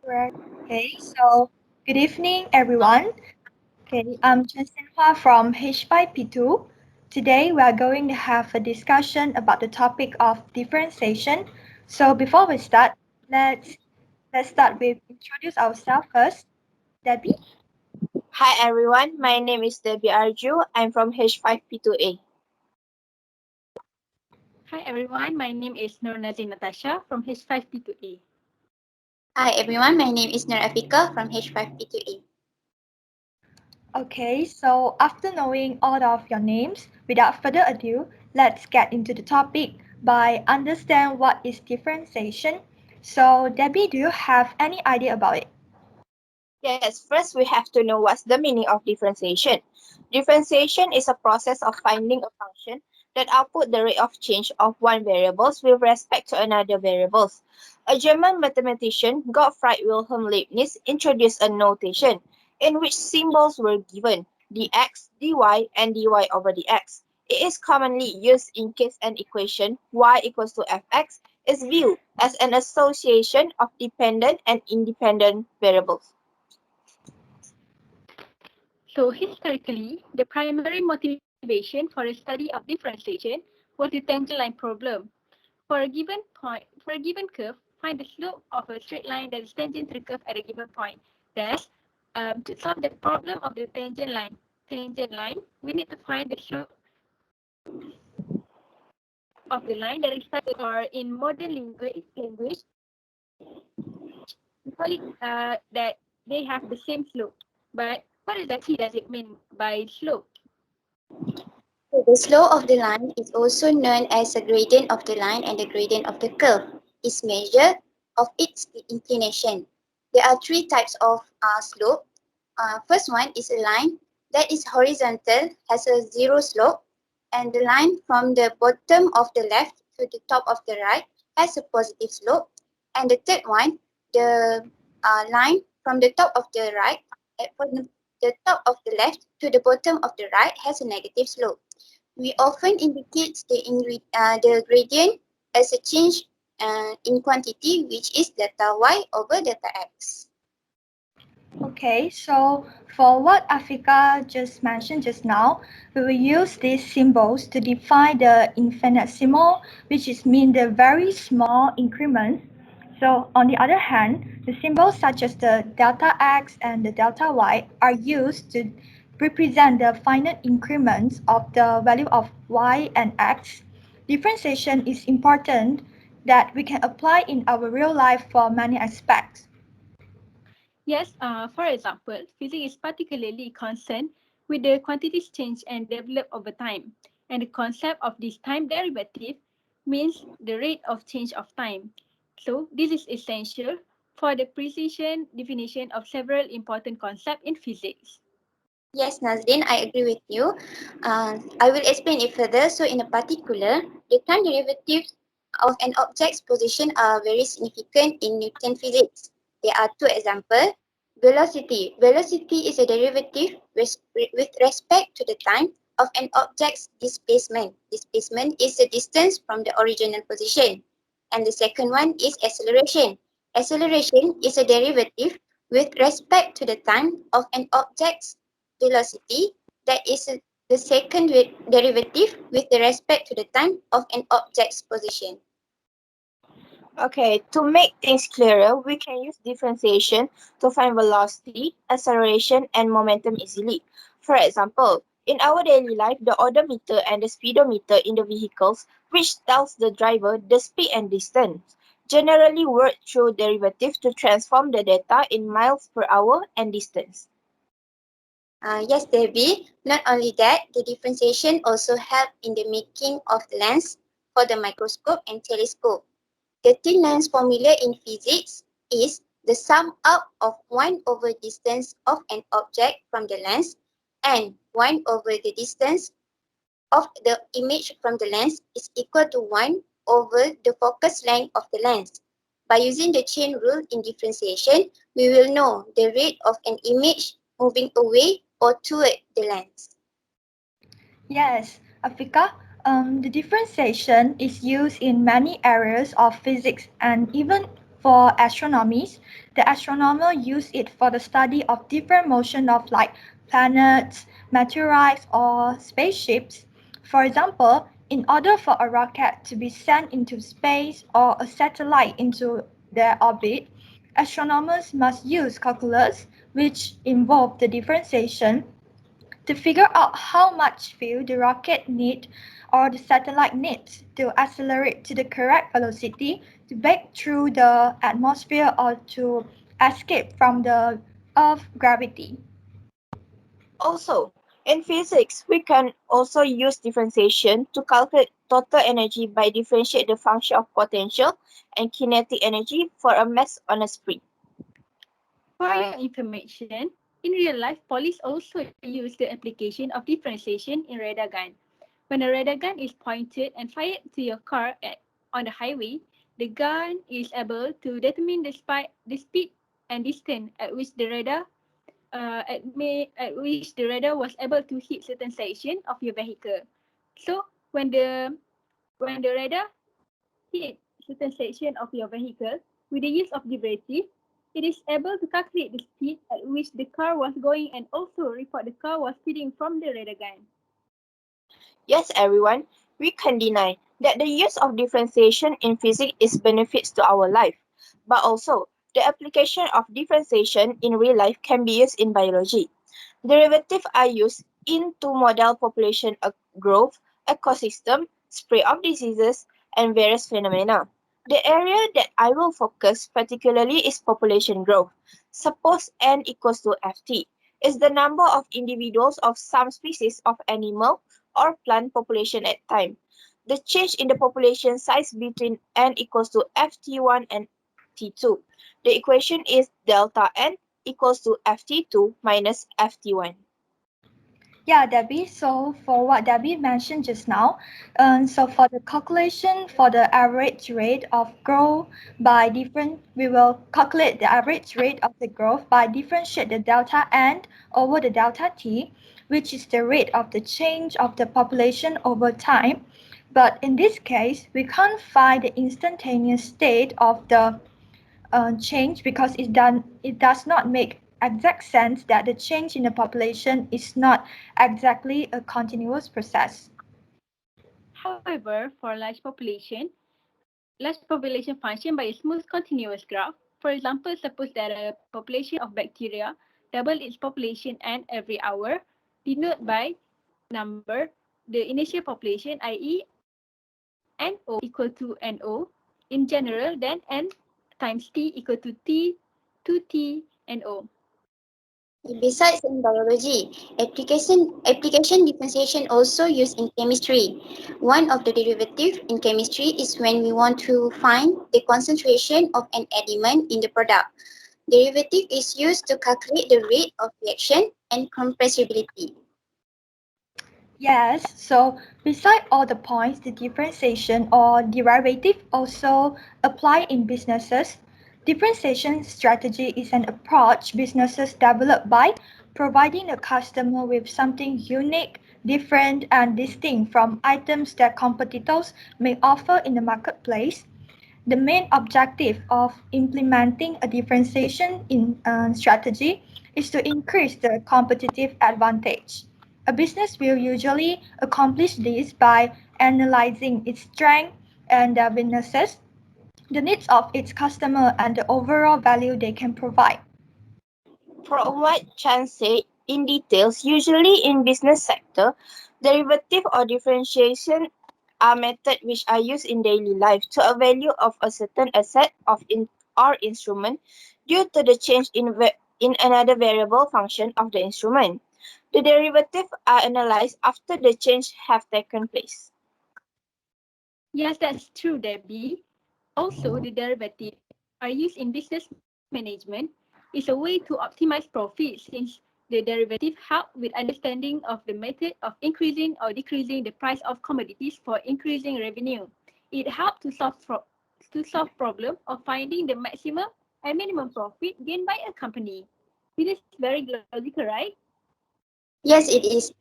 Correct. Okay, so good evening, everyone. Okay, I'm Chen Hua from H5P2. Today, we are going to have a discussion about the topic of differentiation. So before we start, let's let's start with introduce ourselves first. Debbie. Hi everyone, my name is Debbie Arju. I'm from H5P2A. Hi everyone, my name is Nur Nazin Natasha from H5P2A. Hi everyone, my name is Nur Afika from H5P2A. Okay, so after knowing all of your names, without further ado, let's get into the topic by understand what is differentiation. So Debbie, do you have any idea about it? Yes, first we have to know what's the meaning of differentiation. Differentiation is a process of finding a function that output the rate of change of one variable with respect to another variable. A German mathematician, Gottfried Wilhelm Leibniz, introduced a notation in which symbols were given dx, dy, and dy over dx. It is commonly used in case an equation y equals to fx is viewed as an association of dependent and independent variables. So historically, the primary motivation for the study of differentiation was the tangent line problem. For a given curve, find the slope of a straight line that is tangent to the curve at a given point. Thus, to solve the problem of the tangent line, we need to find the slope of the line that is or in modern language, we call it that they have the same slope. But what exactly does it mean by slope? So the slope of the line is also known as the gradient of the line and the gradient of the curve. Is measure of its inclination. There are three types of slope. First one is a line that is horizontal, has a zero slope, and the line from the bottom of the left to the top of the right has a positive slope. And the third one, the line from the top of the right, from the top of the left to the bottom of the right has a negative slope. We often indicate the gradient as a change in quantity, which is delta y over delta x. Okay, so for what Afika just mentioned just now, we will use these symbols to define the infinitesimal, which is mean the very small increments. So on the other hand, the symbols such as the delta x and the delta y are used to represent the finite increments of the value of y and x. Differentiation is important that we can apply in our real life for many aspects. Yes, for example, physics is particularly concerned with the quantities change and develop over time. And the concept of this time derivative means the rate of change of time. So this is essential for the precision definition of several important concepts in physics. Yes, Nazrin, I agree with you. I will explain it further. So, in a particular, the time derivatives of an object's position are very significant in Newton physics. There are two examples. Velocity. Velocity is a derivative with respect to the time of an object's displacement. Displacement is the distance from the original position. And the second one is acceleration. Acceleration is a derivative with respect to the time of an object's velocity, that is the second derivative with the respect to the time of an object's position. Okay, to make things clearer, we can use differentiation to find velocity, acceleration, and momentum easily. For example, in our daily life, the odometer and the speedometer in the vehicles, which tells the driver the speed and distance, generally work through derivative to transform the data in miles per hour and distance. Yes, Debbie. Not only that, the differentiation also help in the making of lens for the microscope and telescope. The thin lens formula in physics is the sum up of 1 over distance of an object from the lens and 1 over the distance of the image from the lens is equal to 1 over the focus length of the lens. By using the chain rule in differentiation, we will know the rate of an image moving away or toward the lens. Yes, Afika, the differentiation is used in many areas of physics and even For astronomy, the astronomer use it for the study of different motion of like planets, meteorites, or spaceships. For example, in order for a rocket to be sent into space or a satellite into their orbit, astronomers must use calculus, which involve the differentiation to figure out how much fuel the rocket needs or the satellite needs to accelerate to the correct velocity to break through the atmosphere or to escape from the Earth's gravity. Also, in physics, we can also use differentiation to calculate total energy by differentiate the function of potential and kinetic energy for a mass on a spring. For your information, in real life, police also use the application of differentiation in radar gun. When a radar gun is pointed and fired to your car on the highway, the gun is able to determine the speed and distance at which the radar at which the radar was able to hit certain section of your vehicle. So when the radar hit certain section of your vehicle with the use of derivative, it is able to calculate the speed at which the car was going and also report the car was speeding from the radar gun. Yes, everyone, we can deny that the use of differentiation in physics is benefits to our life, but also the application of differentiation in real life can be used in biology. Derivatives are used in to model population growth, ecosystem, spread of diseases, and various phenomena. The area that I will focus particularly is population growth. Suppose n equals to ft is the number of individuals of some species of animal or plant population at time. The change in the population size between n equals to ft1 and t2. The equation is delta n equals to ft2 minus ft1. Yeah, Debbie. So for what Debbie mentioned just now, so for the calculation for the average rate of growth by different, we will calculate the average rate of the growth by differentiate the delta n over the delta t, which is the rate of the change of the population over time. But in this case, we can't find the instantaneous state of the change because it does not make exact sense that the change in the population is not exactly a continuous process. However, for large population function by a smooth continuous graph. For example, suppose that a population of bacteria double its population n every hour, denote by number the initial population, i.e. NO equal to NO in general, then N times T equal to T 2T NO. Besides in biology, application differentiation also used in chemistry. One of the derivative in chemistry is when we want to find the concentration of an element in the product. Derivative is used to calculate the rate of reaction and compressibility. Yes, so beside all the points, the differentiation or derivative also apply in businesses. Differentiation strategy is an approach businesses develop by providing a customer with something unique, different, and distinct from items that competitors may offer in the marketplace. The main objective of implementing a differentiation in strategy is to increase the competitive advantage. A business will usually accomplish this by analyzing its strengths and their weaknesses, the needs of its customer, and the overall value they can provide. From what Chan said in details, usually in business sector, derivative or differentiation are methods which are used in daily life to a value of a certain asset of or instrument due to the change in another variable function of the instrument. The derivative are analyzed after the change have taken place. Yes, that's true, Debbie. Also, the derivative are used in business management is a way to optimize profit since the derivative help with understanding of the method of increasing or decreasing the price of commodities for increasing revenue. It helps to solve problem of finding the maximum and minimum profit gained by a company. It is very logical, right? Yes, it is.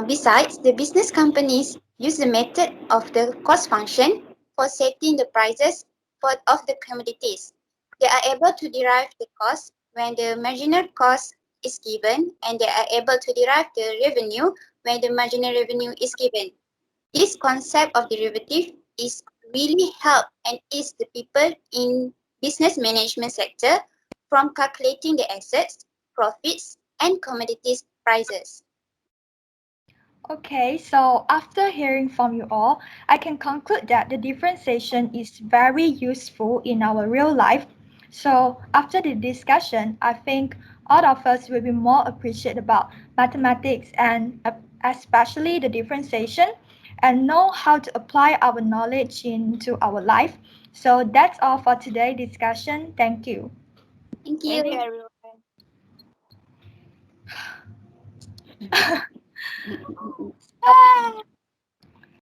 Besides, the business companies use the method of the cost function for setting the prices of the commodities. They are able to derive the cost when the marginal cost is given, and they are able to derive the revenue when the marginal revenue is given. This concept of derivative is really help and ease the people in business management sector from calculating the assets, profits, and commodities prices. Okay, so after hearing from you all, I can conclude that the differentiation is very useful in our real life. So after the discussion, I think all of us will be more appreciative about mathematics and especially the differentiation and know how to apply our knowledge into our life. So that's all for today's discussion. Thank you. Thank Thank you, you. everyone.